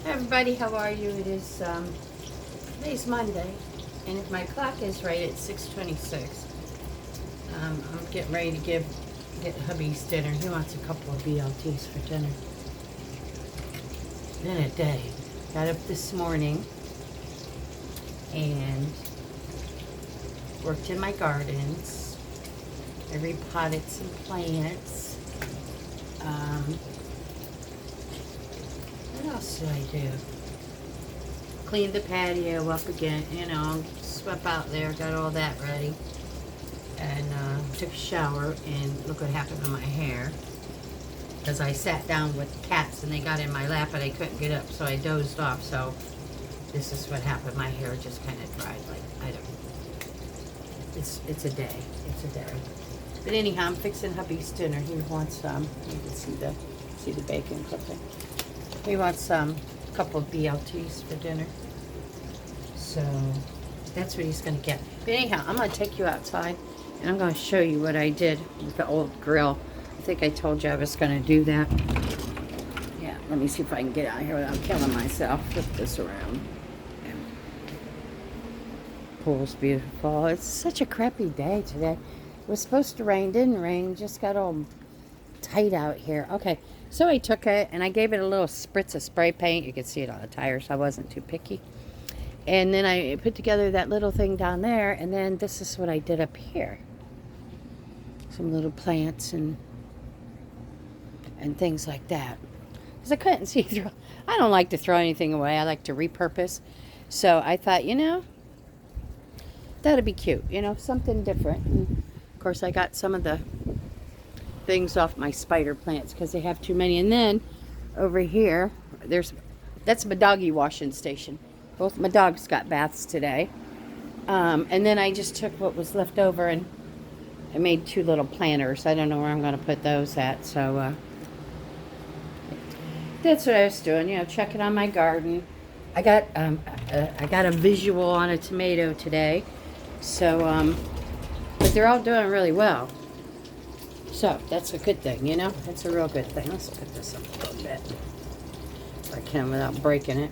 Hi everybody, how are you? It is today's Monday, and if my clock is right, it's 6:26. I'm getting ready to get hubby's dinner. He wants a couple of BLTs for dinner. Been a day. Got up this morning and worked in my gardens. I repotted some plants. What else did I do? Cleaned the patio up again, swept out there, got all that ready. And took a shower, and look what happened to my hair. Because I sat down with the cats and they got in my lap and I couldn't get up, so I dozed off. So this is what happened. My hair just kind of dried, like, I don't know. It's a day. It's a day. But anyhow, I'm fixing hubby's dinner. He wants some. You can see the bacon clipping. He wants a couple of BLTs for dinner. So that's what he's going to get. But anyhow, I'm going to take you outside and I'm going to show you what I did with the old grill. I think I told you I was going to do that. Yeah, let me see if I can get out here without killing myself. Flip this around. Yeah. Pool's beautiful. It's such a crappy day today. It was supposed to rain, didn't rain. Just got all tight out here. Okay, so I took it and I gave it a little spritz of spray paint. You can see it on the tires. I wasn't too picky. And then I put together that little thing down there, and then this is what I did up here. Some little plants and things like that. Because I couldn't see through. I don't like to throw anything away. I like to repurpose. So I thought, that'd be cute. Something different. And of course, I got some of the things off my spider plants because they have too many. And then over here, that's my doggy washing station. Both my dogs got baths today. And then I just took what was left over and I made two little planters. I don't know where I'm going to put those at. So that's what I was doing, checking on my garden. I got a visual on a tomato today. So, but they're all doing really well. So that's a good thing, That's a real good thing. Let's put this up a little bit if I can without breaking it.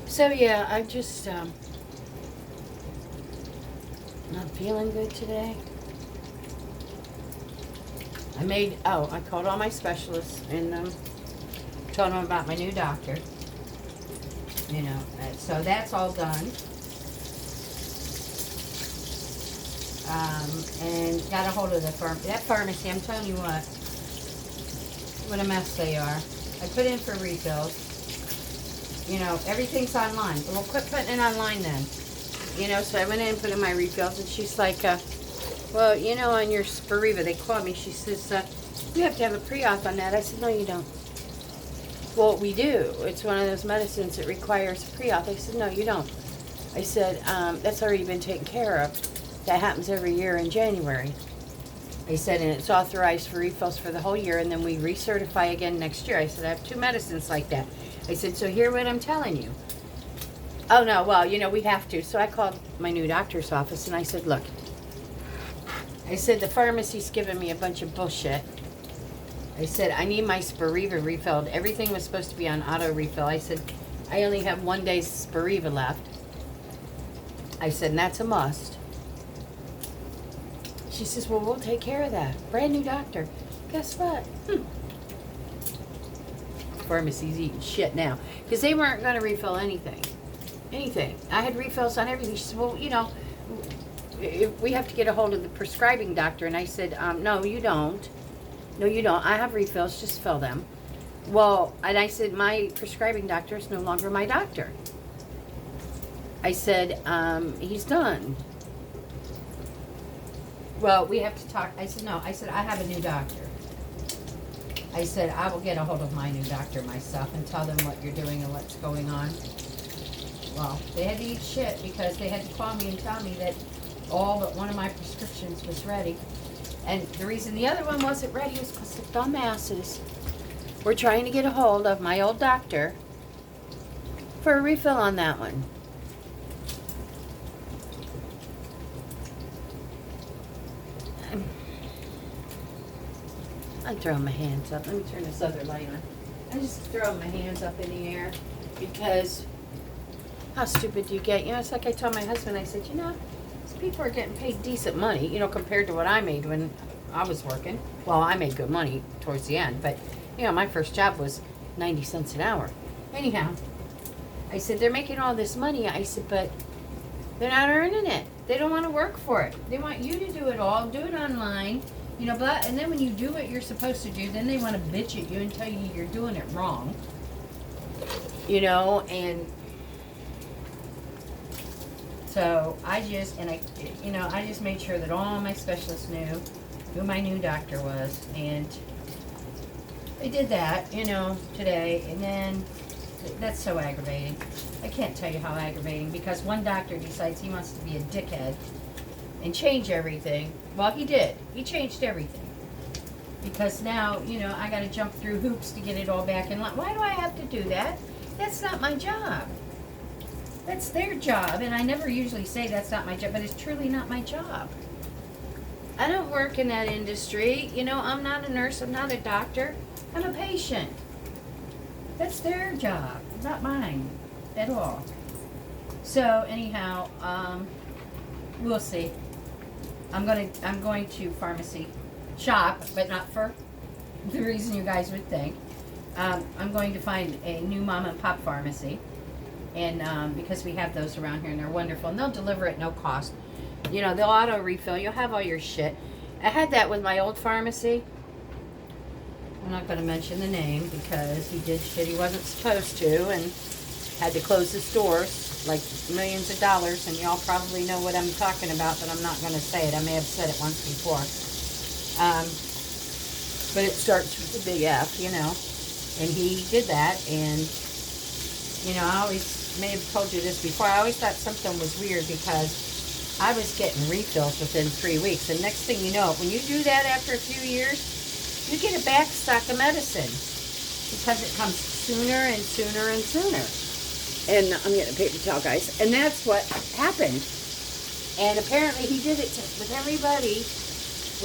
So yeah, I just not feeling good today. I called all my specialists and told them about my new doctor. So that's all done. And got a hold of that pharmacy. I'm telling you what a mess they are. I put in for refills. Everything's online. Well, quit putting it online then. So I went in and put in my refills, and she's like, well, on your Spiriva, they called me. She says, you have to have a pre-auth on that. I said, no, you don't. Well, we do. It's one of those medicines that requires a pre-auth. I said, no, you don't. I said, that's already been taken care of. That happens every year in January. I said, and it's authorized for refills for the whole year, and then we recertify again next year. I said, I have 2 medicines like that. I said, so hear what I'm telling you. Oh, no, well, we have to. So I called my new doctor's office, and I said, look. I said, the pharmacy's giving me a bunch of bullshit. I said, I need my Spiriva refilled. Everything was supposed to be on auto refill. I said, I only have 1 day's Spiriva left. I said, and that's a must. She says, well, we'll take care of that. Brand new doctor. Guess what? Pharmacy's eating shit now. Because they weren't going to refill anything. Anything. I had refills on everything. She said, well, we have to get a hold of the prescribing doctor. And I said, no, you don't. No, you don't. I have refills. Just fill them. Well, and I said, my prescribing doctor is no longer my doctor. I said, he's done. Well, we have to talk. I said, no. I said, I have a new doctor. I said, I will get a hold of my new doctor myself and tell them what you're doing and what's going on. Well, they had to eat shit because they had to call me and tell me that all but one of my prescriptions was ready. And the reason the other one wasn't ready was because the dumbasses were trying to get a hold of my old doctor for a refill on that one. I'm throwing my hands up. Let me turn this other light on. I just throw my hands up in the air because how stupid do you get? You know, it's like I told my husband, I said, you know, these people are getting paid decent money, you know, compared to what I made when I was working. Well, I made good money towards the end, but, you know, my first job was 90 cents an hour. Anyhow, I said, they're making all this money. I said, but they're not earning it. They don't want to work for it. They want you to do it all, do it online, you know, but, and then when you do what you're supposed to do, then they want to bitch at you and tell you you're doing it wrong. You know, and so I just made sure that all my specialists knew who my new doctor was, and they did that, you know, today, and then that's so aggravating. I can't tell you how aggravating, because one doctor decides he wants to be a dickhead and change everything. Well, he did. He changed everything. Because now, you know, I got to jump through hoops to get it all back in line. Why do I have to do that? That's not my job. That's their job, and I never usually say that's not my job, but it's truly not my job. I don't work in that industry. You know, I'm not a nurse. I'm not a doctor. I'm a patient. That's their job, not mine at all. So anyhow, we'll see. I'm going to pharmacy shop, but not for the reason you guys would think. I'm going to find a new mom and pop pharmacy, and because we have those around here and they're wonderful, and they'll deliver at no cost. You know, they'll auto refill. You'll have all your shit. I had that with my old pharmacy. I'm not going to mention the name because he did shit he wasn't supposed to and had to close his stores, like millions of dollars, and y'all probably know what I'm talking about, but I'm not going to say it. I may have said it once before. But it starts with a big F, you know, and he did that, and, you know, I always, may have told you this before, I always thought something was weird because I was getting refills within 3 weeks, and next thing you know, when you do that after a few years, you get a back stock of medicine because it comes sooner and sooner and sooner. And I'm getting a paper towel, guys. And that's what happened. And apparently he did it with everybody,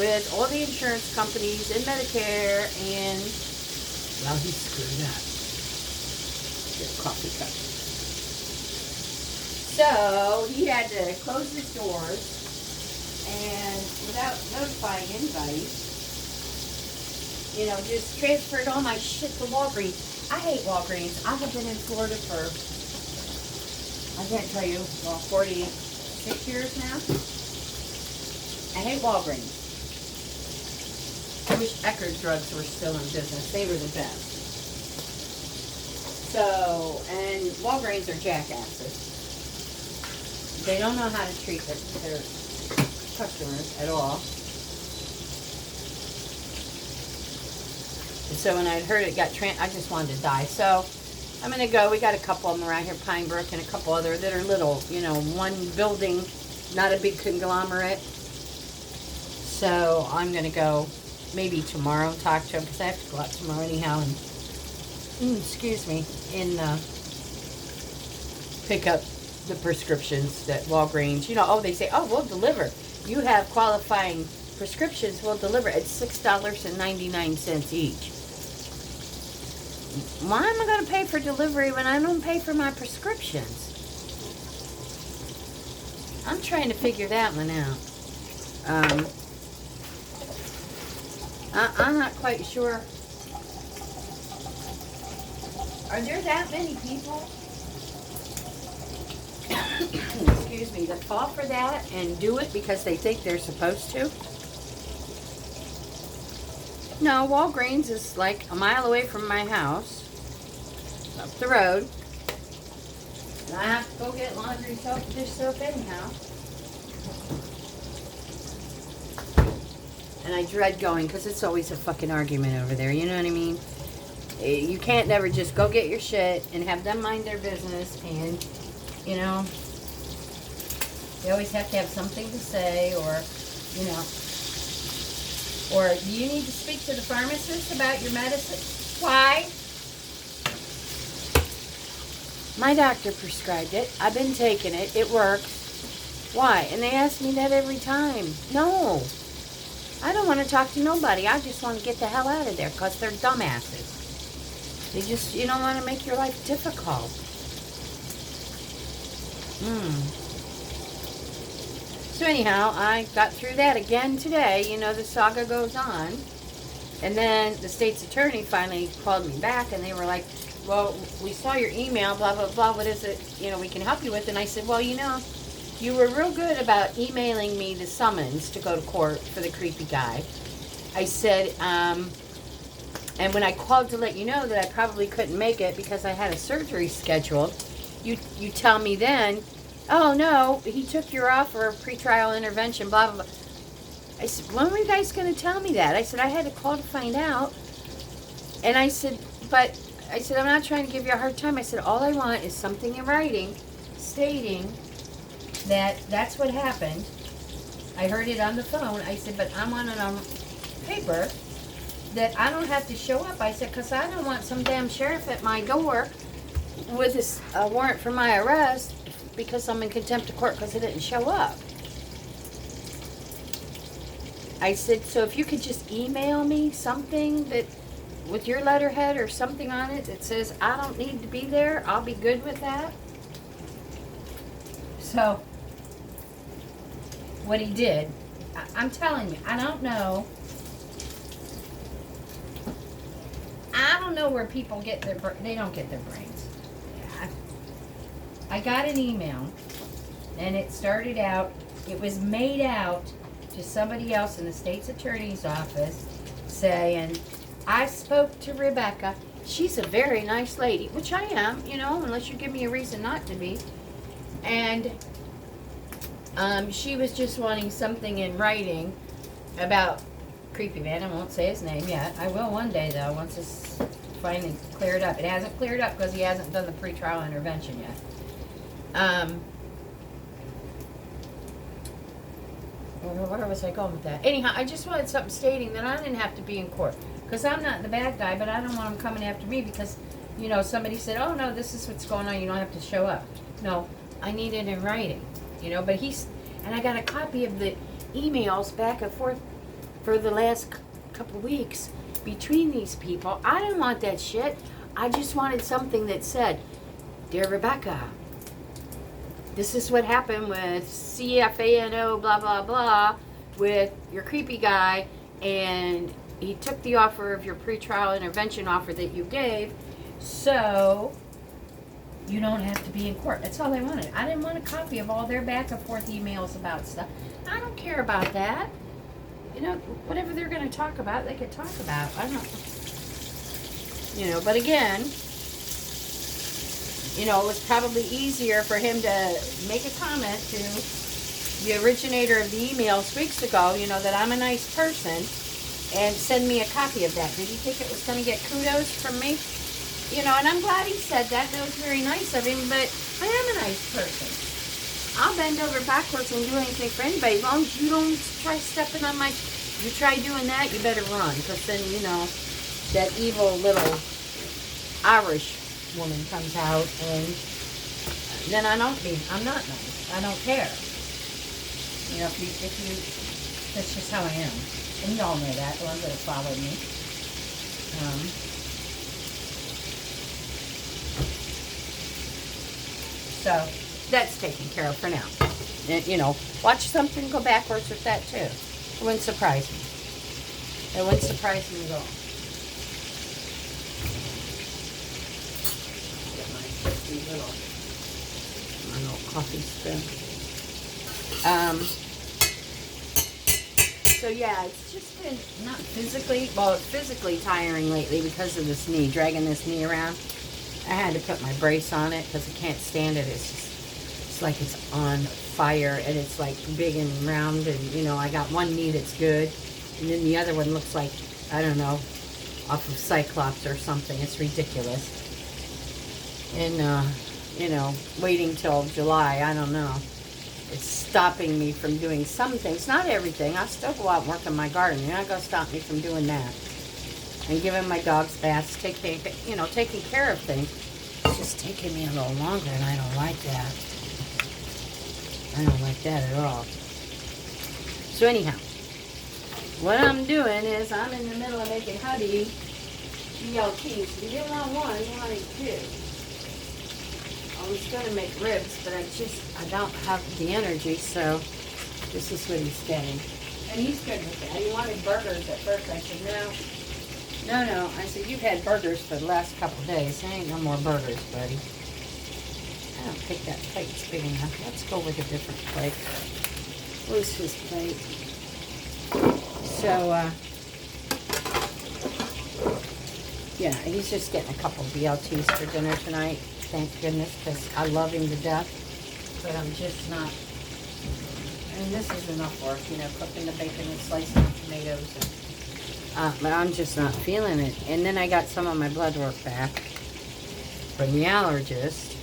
with all the insurance companies and Medicare, and, well, he screwed up. Get a coffee cup. So he had to close his doors, and without notifying anybody, you know, just transferred all my shit to Walgreens. I hate Walgreens. I have been in Florida for, I can't tell you, well, 46 years now. I hate Walgreens. I wish Eckerd drugs were still in business. They were the best. So, and Walgreens are jackasses. They don't know how to treat their customers at all. And so when I heard it got I just wanted to die. So I'm going to go. We got a couple of them around here, Pinebrook, and a couple other that are little, you know, one building, not a big conglomerate. So I'm going to go maybe tomorrow and talk to them, because I have to go out tomorrow anyhow and, excuse me, and pick up the prescriptions that Walgreens, you know, oh, they say, oh, we'll deliver. You have qualifying prescriptions, we'll deliver at $6.99 each. Why am I going to pay for delivery when I don't pay for my prescriptions? I'm trying to figure that one out. I'm not quite sure. Are there that many people, excuse me, that fall for that and do it because they think they're supposed to? No, Walgreens is like a mile away from my house, up the road. And I have to go get laundry soap, dish soap anyhow. And I dread going because it's always a fucking argument over there, you know what I mean? You can't never just go get your shit and have them mind their business, and, you know, you always have to have something to say, or, you know. Or do you need to speak to the pharmacist about your medicine? Why? My doctor prescribed it. I've been taking it. It works. Why? And they ask me that every time. No. I don't want to talk to nobody. I just want to get the hell out of there because they're dumbasses. You don't want to make your life difficult. So anyhow, I got through that again today. You know, the saga goes on. And then the state's attorney finally called me back, and they were like, well, we saw your email, blah, blah, blah. What is it, we can help you with? And I said, well, you were real good about emailing me the summons to go to court for the creepy guy. I said, and when I called to let you know that I probably couldn't make it because I had a surgery scheduled, you tell me then, oh, no, he took your offer of pretrial intervention, blah, blah, blah. I said, when were you guys going to tell me that? I said, I had to call to find out. And I said, I'm not trying to give you a hard time. I said, all I want is something in writing stating that that's what happened. I heard it on the phone. I said, but I want it on paper that I don't have to show up. I said, because I don't want some damn sheriff at my door with a warrant for my arrest because I'm in contempt of court because I didn't show up. I said, so if you could just email me something that with your letterhead or something on it that says I don't need to be there, I'll be good with that. So what he did, I'm telling you, I don't know where people get they don't get their brains. I got an email, and it started out, it was made out to somebody else in the state's attorney's office saying, I spoke to Rebecca. She's a very nice lady, which I am, unless you give me a reason not to be. And she was just wanting something in writing about creepy man. I won't say his name yet. I will one day, though, once it's finally cleared up. It hasn't cleared up because he hasn't done the pretrial intervention yet. Where was I going with that? Anyhow, I just wanted something stating that I didn't have to be in court. Because I'm not the bad guy, but I don't want him coming after me because, somebody said, oh, no, this is what's going on. You don't have to show up. No, I need it in writing, but and I got a copy of the emails back and forth for the last couple weeks between these people. I didn't want that shit. I just wanted something that said, Dear Rebecca, this is what happened with CFANO, blah, blah, blah, with your creepy guy, and he took the offer of your pretrial intervention offer that you gave, so you don't have to be in court. That's all I wanted. I didn't want a copy of all their back and forth emails about stuff. I don't care about that. Whatever they're going to talk about, they could talk about. I don't, but again, it was probably easier for him to make a comment to the originator of the emails weeks ago, that I'm a nice person, and send me a copy of that. Did he think it was going to get kudos from me? And I'm glad he said that. That was very nice of him, but I am a nice person. I'll bend over backwards and do anything for anybody, as long as you don't try stepping on my... You try doing that, you better run, because then, that evil little Irish woman comes out, and then I'm not nice. I don't care. If you, that's just how I am. And y'all know that, the ones that have followed me. So, that's taken care of for now. And, watch something go backwards with that, too. It wouldn't surprise me. It wouldn't surprise me at all. My little coffee spoon. So yeah, it's just been not physically, well, it's physically tiring lately because of this knee, dragging this knee around. I had to put my brace on it because I can't stand it. It's like it's on fire, and it's like big and round, and I got one knee that's good, and then the other one looks like, I don't know, off of Cyclops or something. It's ridiculous. And waiting till July, I don't know. It's stopping me from doing some things, not everything. I'll still go out and work in my garden. You're not going to stop me from doing that. And giving my dogs baths, taking care of things. It's just taking me a little longer, and I don't like that. I don't like that at all. So anyhow, what I'm doing is I'm in the middle of making Hubby BLTs. We didn't want one, we wanted two. I was going to make ribs, but I don't have the energy, so this is what he's getting. And he's good with that. He wanted burgers at first. I said, no. I said, you've had burgers for the last couple of days. There ain't no more burgers, buddy. I don't think that plate's big enough. Let's go with a different plate. Where's his plate? So, yeah, he's just getting a couple BLTs for dinner tonight. Thank goodness, because I love him to death. But I'm just not. And this is enough work, cooking the bacon and slicing the tomatoes. But I'm just not feeling it. And then I got some of my blood work back from the allergist.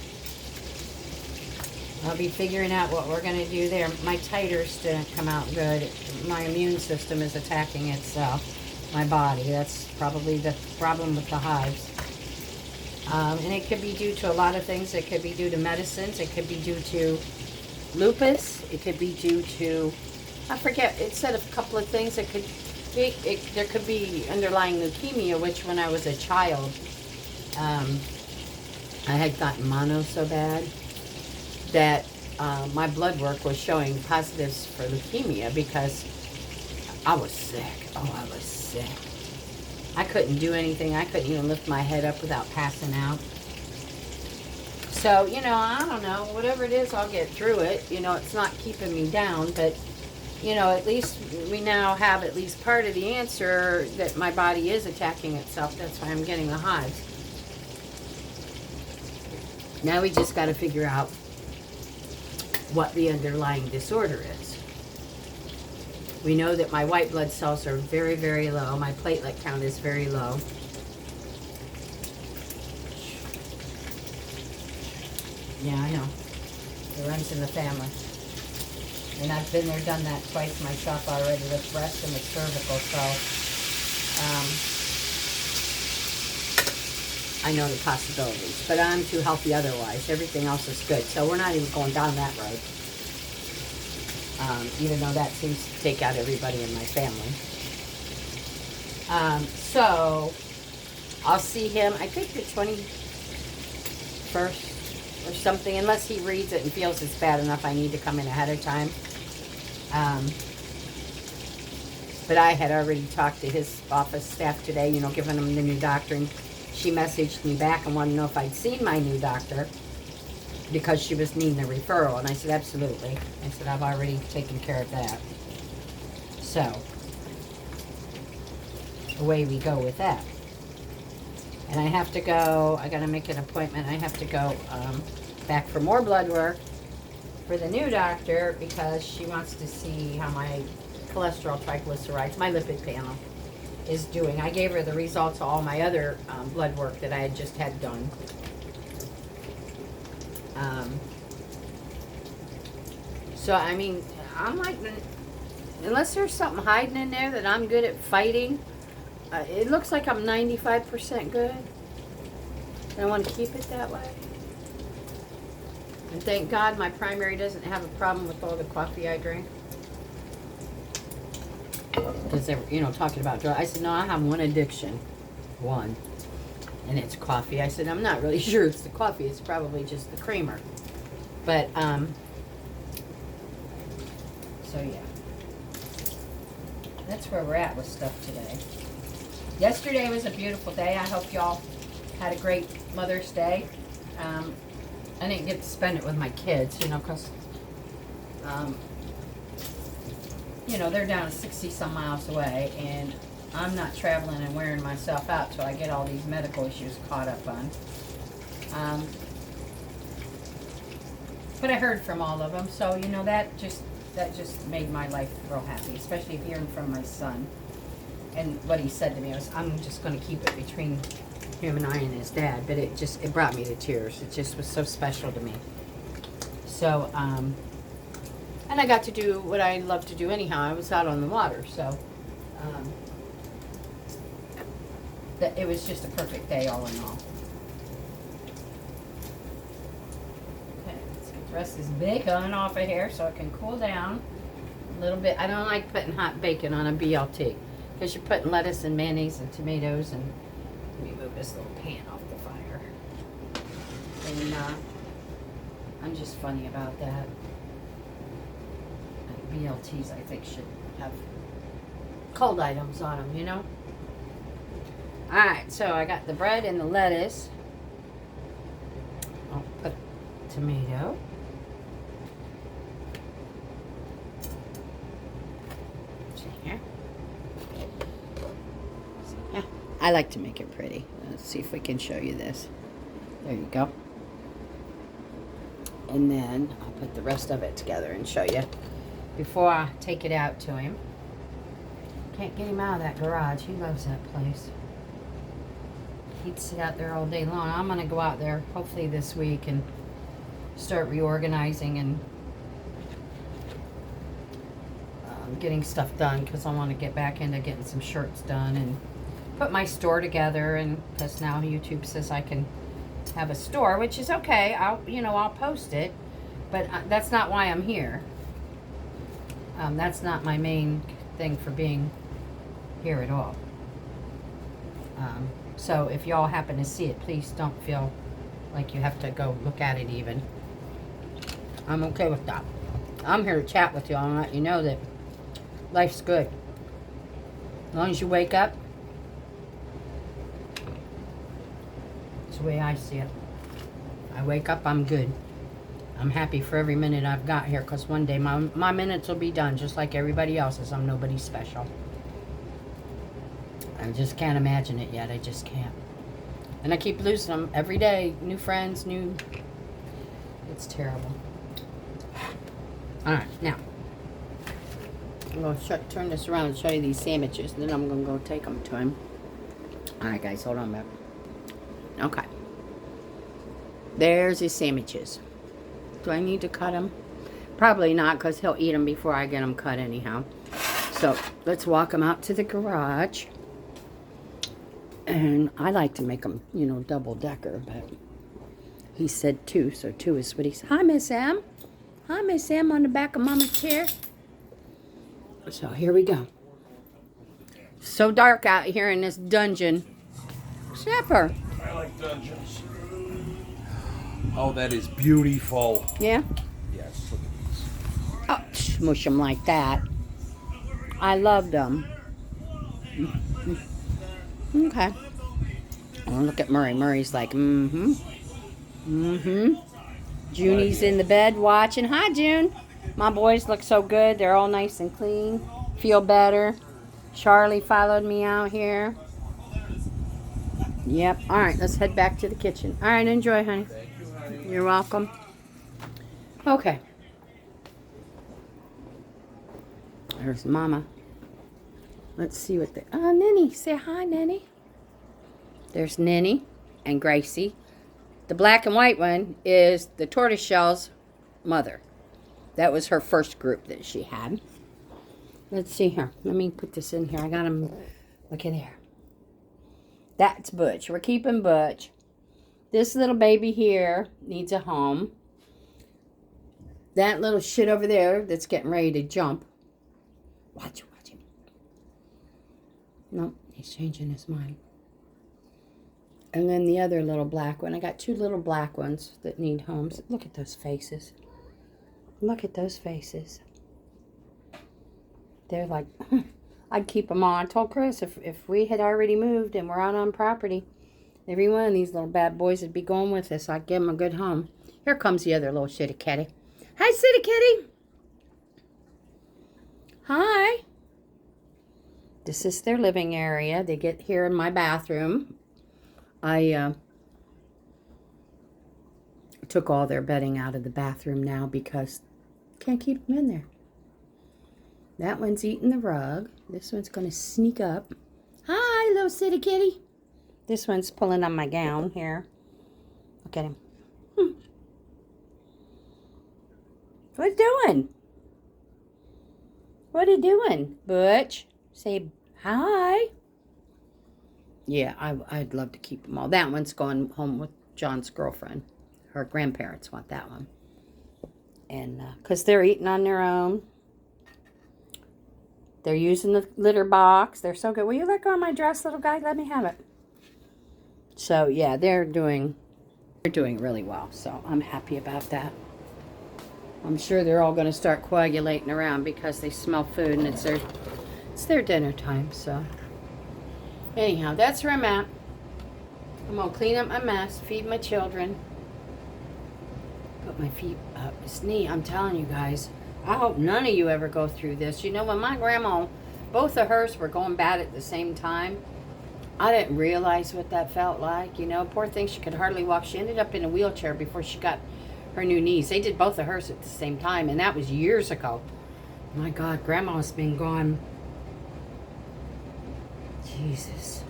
I'll be figuring out what we're going to do there. My titers didn't come out good. My immune system is attacking itself, my body. That's probably the problem with the hives. And it could be due to a lot of things. It could be due to medicines. It could be due to lupus. It could be due to, I forget, it said a couple of things. There could be underlying leukemia, which when I was a child, I had gotten mono so bad that my blood work was showing positives for leukemia because I was sick. Oh, I was sick. I couldn't do anything. I couldn't even lift my head up without passing out. So, I don't know. Whatever it is, I'll get through it. It's not keeping me down, but, at least we now have at least part of the answer that my body is attacking itself. That's why I'm getting the hives. Now we just got to figure out what the underlying disorder is. We know that my white blood cells are very, very low. My platelet count is very low. Yeah, I know. It runs in the family. And I've been there, done that twice myself already, with breast and with cervical, so I know the possibilities. But I'm too healthy otherwise. Everything else is good. So we're not even going down that road. Even though that seems to take out everybody in my family. So I'll see him, I think the 21st or something, unless he reads it and feels it's bad enough I need to come in ahead of time. But I had already talked to his office staff today, giving him the new doctor, and she messaged me back and wanted to know if I'd seen my new doctor because she was needing a referral, and I said absolutely. I said I've already taken care of that. So away we go with that. And I have to go, I got to make an appointment. I have to go back for more blood work for the new doctor because she wants to see how my cholesterol, triglycerides, my lipid panel is doing. I gave her the results of all my other blood work that I had just had done. So, I mean, I'm like, unless there's something hiding in there that I'm good at fighting, it looks like I'm 95% good. And I want to keep it that way. And thank God my primary doesn't have a problem with all the coffee I drink. Because they were, talking about drugs. I said, no, I have one addiction. One. And it's coffee. I said, I'm not really sure it's the coffee. It's probably just the creamer. But, so yeah. That's where we're at with stuff today. Yesterday was a beautiful day. I hope y'all had a great Mother's Day. I didn't get to spend it with my kids, because, they're down 60 some miles away, and I'm not traveling and wearing myself out till I get all these medical issues caught up on. But I heard from all of them, so, that just made my life real happy, especially hearing from my son. And what he said to me was, I'm just going to keep it between him and I and his dad. But it brought me to tears. It just was so special to me. So, and I got to do what I love to do anyhow. I was out on the water. So, it was just a perfect day all in all. Okay, let's get the rest of this bacon off of here so it can cool down a little bit. I don't like putting hot bacon on a BLT. Because you're putting lettuce and mayonnaise and tomatoes and Let me move this little pan off the fire. And I'm just funny about that. BLTs, I think, should have cold items on them, you know? Alright, so I got the bread and the lettuce. I'll put tomato. See here. Yeah, I like to make it pretty. Let's see if we can show you this. There you go. And then I'll put the rest of it together and show you before I take it out to him. Can't get him out of that garage. He loves that place. He'd sit out there all day long. I'm going to go out there hopefully this week and start reorganizing and getting stuff done, because I want to get back into getting some shirts done and put my store together. And because now YouTube says I can have a store, which is okay. I'll post it, but that's not why I'm here. That's not my main thing for being here at all. So if y'all happen to see it, please don't feel like you have to go look at it even. I'm okay with that. I'm here to chat with y'all and let you know that life's good. As long as you wake up, it's the way I see it. I wake up, I'm good. I'm happy for every minute I've got here, because one day my minutes will be done just like everybody else's. I'm nobody special. I just can't imagine it yet. I just can't. And I keep losing them every day. New friends, it's terrible. Alright, now I'm going to turn this around and show you these sandwiches. And then I'm going to go take them to him. Alright guys, hold on a minute. Okay. There's his sandwiches. Do I need to cut them? Probably not, because he'll eat them before I get them cut anyhow. So let's walk him out to the garage. And I like to make them, double decker, but he said 2, so 2 is what he said. Hi, Miss M. Hi, Miss M, on the back of Mama's chair. So here we go. So dark out here in this dungeon. Shepard. I like dungeons. Oh, that is beautiful. Yeah? Yes, look at these. Oh, smush them like that. I love them. Okay. Oh, look at Murray. Murray's like, mm-hmm. Mm-hmm. Junie's in the bed watching. Hi, June. My boys look so good. They're all nice and clean. Feel better. Charlie followed me out here. Yep. All right, let's head back to the kitchen. All right, enjoy, honey. Thank you, honey. You're welcome. Okay. There's Mama. Let's see what Nenny. Say hi, Nenny. There's Nenny and Gracie. The black and white one is the tortoiseshell's mother. That was her first group that she had. Let's see here. Let me put this in here. I got him. Look at there. That's Butch. We're keeping Butch. This little baby here needs a home. That little shit over there that's getting ready to jump. Watch him. No, he's changing his mind. And then the other little black one. I got 2 little black ones that need homes. Look at those faces. Look at those faces. They're like, I'd keep them all. I told Chris if we had already moved and we're out on property, every one of these little bad boys would be going with us. I'd give them a good home. Here comes the other little shitty kitty. Hi, city kitty. Hi. This is their living area. They get here in my bathroom. I took all their bedding out of the bathroom now because can't keep them in there. That one's eating the rug. This one's going to sneak up. Hi, little city kitty. This one's pulling on my gown here. Look at him. What doing? What are you doing, Butch? Say hi. Yeah, I'd love to keep them all. That one's going home with John's girlfriend. Her grandparents want that one. And because they're eating on their own. They're using the litter box. They're so good. Will you let go of my dress, little guy? Let me have it. So yeah, they're doing really well. So I'm happy about that. I'm sure they're all going to start coagulating around because they smell food and it's their dinner time. So anyhow, that's where I'm at. I'm going to clean up my mess, feed my children, put my feet up. It's neat. I'm telling you guys, I hope none of you ever go through this. You know, when my grandma, both of hers were going bad at the same time, I didn't realize what that felt like. You know, poor thing, she could hardly walk. She ended up in a wheelchair before she got her new knees. They did both of hers at the same time, and that was years ago. My God, Grandma's been gone. Jesus.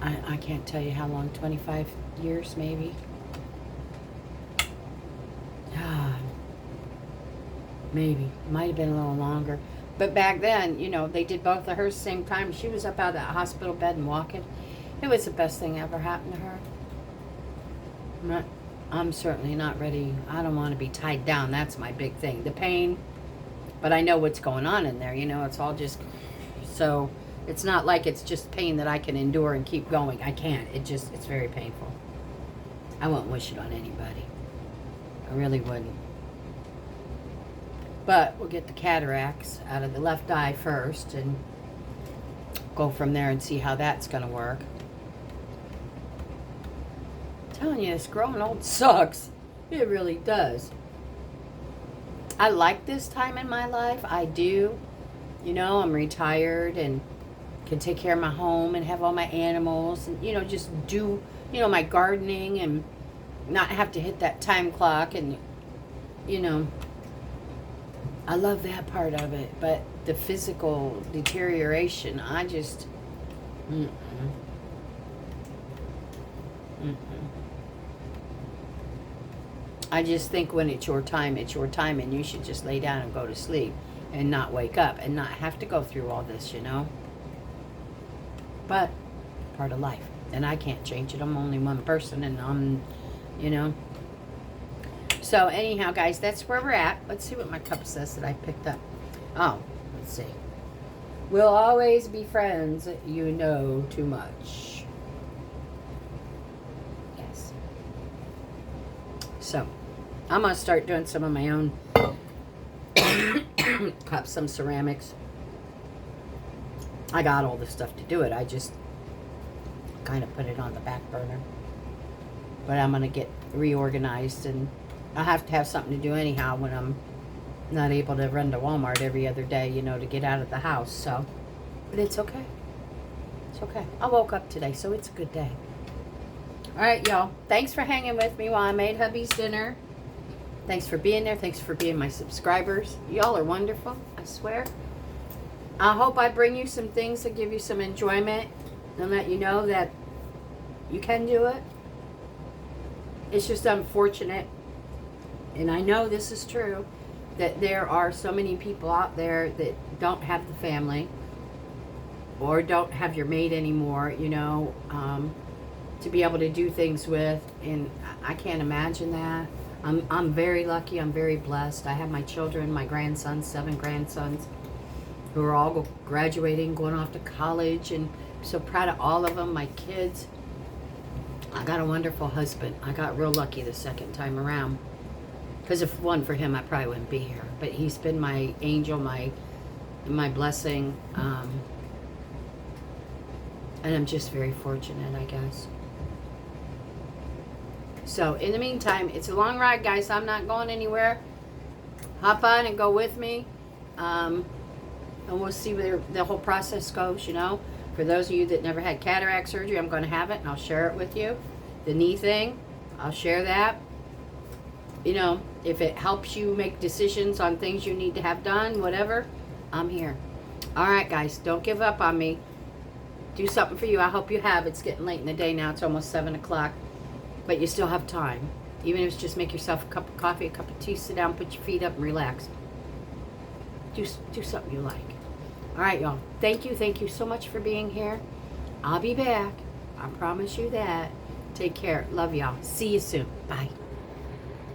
I can't tell you how long, 25 years maybe. Maybe. Might have been a little longer. But back then, you know, they did both of hers same time. She was up out of that hospital bed and walking. It was the best thing ever happened to her. I'm certainly not ready. I don't want to be tied down. That's my big thing. The pain. But I know what's going on in there. You know, it's all just... So, it's not like it's just pain that I can endure and keep going. I can't. It's very painful. I wouldn't wish it on anybody. I really wouldn't. But we'll get the cataracts out of the left eye first and go from there and see how that's going to work. I'm telling you, this growing old sucks. It really does. I like this time in my life. I do. You know, I'm retired and can take care of my home and have all my animals and, you know, just do, you know, my gardening and not have to hit that time clock and, you know, I love that part of it, but the physical deterioration, I just, I just think when it's your time, and you should just lay down and go to sleep and not wake up and not have to go through all this, you know. But part of life, and I can't change it. I'm only one person, and I'm, you know. So anyhow, guys, that's where we're at. Let's see what my cup says that I picked up. Oh, let's see. We'll always be friends. You know too much. Yes. So I'm gonna start doing some of my own cups, some ceramics. I got all the stuff to do it. I just kind of put it on the back burner. But I'm gonna get reorganized, and I have to have something to do anyhow when I'm not able to run to Walmart every other day, you know, to get out of the house. So, but it's okay. It's okay. I woke up today, so it's a good day. All right, y'all. Thanks for hanging with me while I made hubby's dinner. Thanks for being there. Thanks for being my subscribers. Y'all are wonderful, I swear. I hope I bring you some things that give you some enjoyment and let you know that you can do it. It's just unfortunate, and I know this is true, that there are so many people out there that don't have the family or don't have your mate anymore, you know, to be able to do things with, and I can't imagine that. I'm very lucky. I'm very blessed. I have my children, my grandsons, 7 grandsons, who are all graduating, going off to college, and I'm so proud of all of them, my kids. I got a wonderful husband. I got real lucky the second time around. Because if it wasn't for him, I probably wouldn't be here. But he's been my angel, my blessing. And I'm just very fortunate, I guess. So, in the meantime, it's a long ride, guys. I'm not going anywhere. Hop on and go with me. And we'll see where the whole process goes, you know. For those of you that never had cataract surgery, I'm going to have it, and I'll share it with you. The knee thing, I'll share that. You know, if it helps you make decisions on things you need to have done, whatever, I'm here. All right, guys, don't give up on me. Do something for you. I hope you have. It's getting late in the day now. It's almost 7 o'clock. But you still have time. Even if it's just make yourself a cup of coffee, a cup of tea, sit down, put your feet up, and relax. Do something you like. All right, y'all. Thank you so much for being here. I'll be back. I promise you that. Take care. Love y'all. See you soon. Bye.